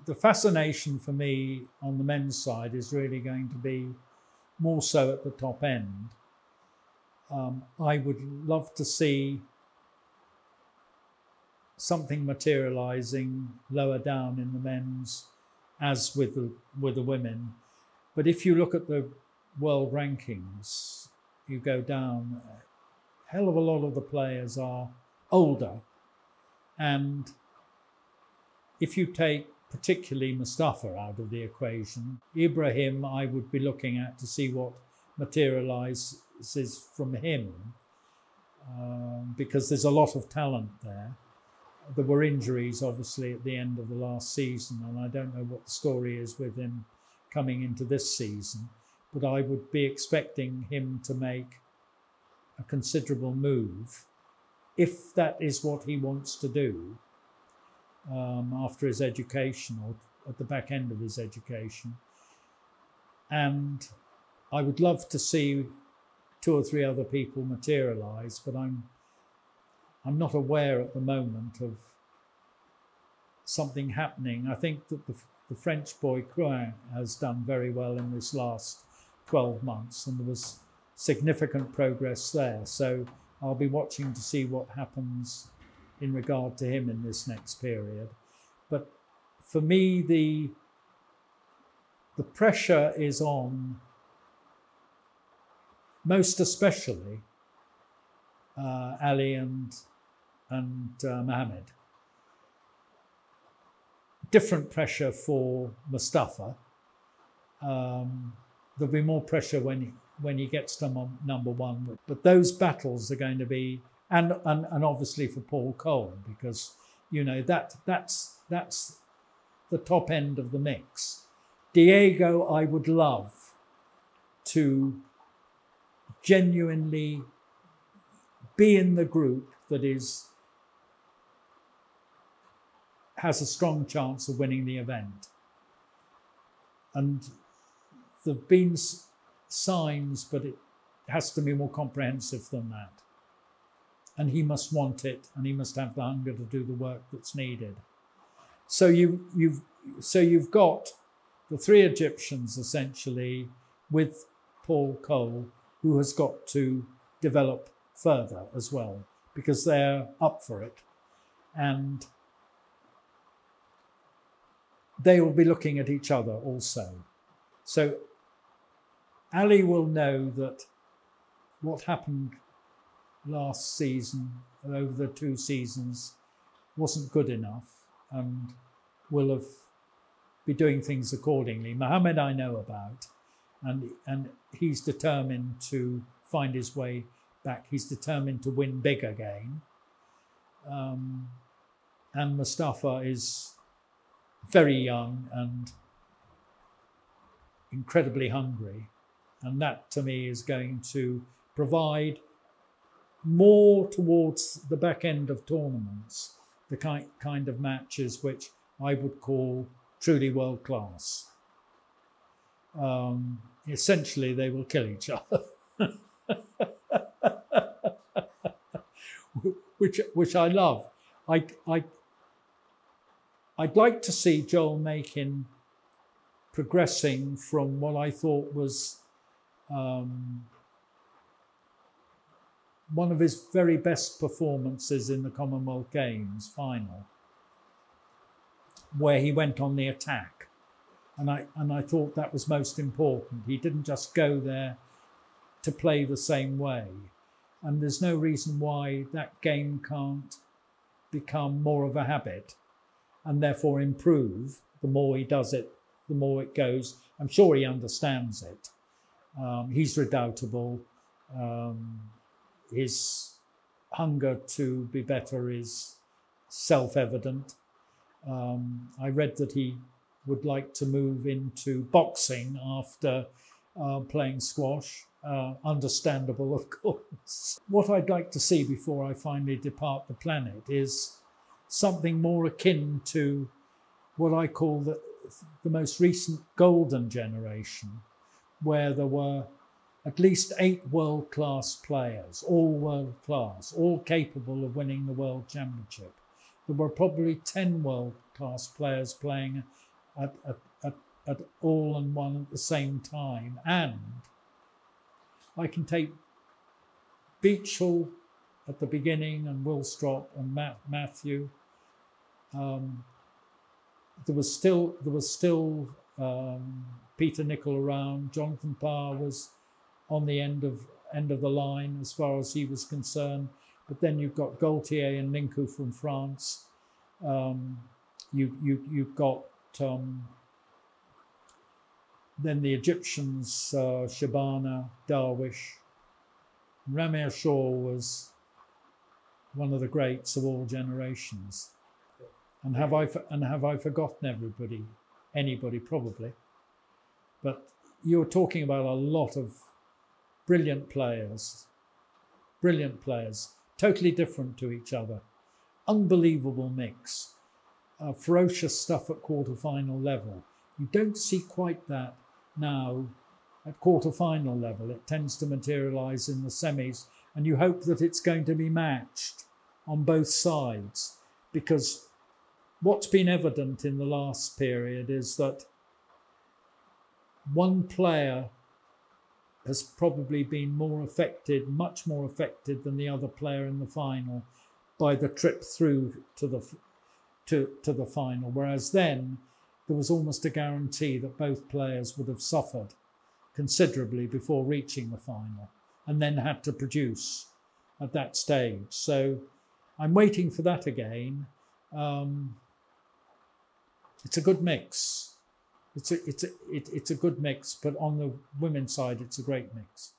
The fascination for me on the men's side is really going to be more so at the top end. I would love to see something materialising lower down in the men's as with the women. But if you look at the world rankings, you go down, a hell of a lot of the players are older. And if you take particularly Mustafa out of the equation, Ibrahim I would be looking at to see what materialises from him, because there's a lot of talent there. There were injuries obviously at the end of the last season, and I don't know what the story is with him coming into this season, but I would be expecting him to make a considerable move if that is what he wants to do after his education or at the back end of his education. And I would love to see 2 or 3 other people materialise, but I'm not aware at the moment of something happening. I think that the French boy Crouin has done very well in this last 12 months, and there was significant progress there. So I'll be watching to see what happens in regard to him in this next period. But for me, the pressure is on, most especially Ali and Mohammed. Different pressure for Mustafa. There'll be more pressure when he gets to number 1. But those battles are going to be, and obviously for Paul Cole, because you know that's the top end of the mix. Diego, I would love to genuinely be in the group that has a strong chance of winning the event. And there've been signs, but it has to be more comprehensive than that. And he must want it, and he must have the hunger to do the work that's needed. So you've got the 3 Egyptians essentially with Paul Cole, who has got to develop further as well, because they're up for it. And they will be looking at each other also. So Ali will know that what happened last season, over the 2 seasons, wasn't good enough, and will be doing things accordingly. Mohammed I know about, and he's determined to find his way back. He's determined to win big again. And Mustafa is very young and incredibly hungry. And that, to me, is going to provide more towards the back end of tournaments, the kind of matches which I would call truly world class. Essentially, they will kill each other, which I love. I'd like to see Joel Makin progressing from what I thought was one of his very best performances in the Commonwealth Games final, where he went on the attack. And I thought that was most important. He didn't just go there to play the same way. And there's no reason why that game can't become more of a habit and therefore improve. The more he does it, the more it goes. I'm sure he understands it. He's redoubtable. His hunger to be better is self-evident. I read that he would like to move into boxing after playing squash. Understandable, of course. What I'd like to see before I finally depart the planet is something more akin to what I call the most recent golden generation, where there were at least 8 world-class players, all world-class, all capable of winning the World Championship. There were probably 10 world-class players playing at all and one at the same time. And I can take Beechall at the beginning and Willstrop and Matthew. There was still Peter Nicol around. Jonathan Parr was on the end of the line as far as he was concerned. But then you've got Gaultier and Linku from France. You've got then the Egyptians, Shabana, Darwish. Ramir Shaw was one of the greats of all generations. And have I forgotten everybody? Anybody, probably. But you're talking about a lot of brilliant players, totally different to each other. Unbelievable mix. Ferocious stuff at quarter-final level. You don't see quite that now at quarter-final level. It tends to materialise in the semis, and you hope that it's going to be matched on both sides, because what's been evident in the last period is that one player has probably been more affected, much more affected than the other player in the final by the trip through to the final, whereas then there was almost a guarantee that both players would have suffered considerably before reaching the final and then had to produce at that stage. So I'm waiting for that again. It's a good mix. It's a good mix, but on the women's side, it's a great mix.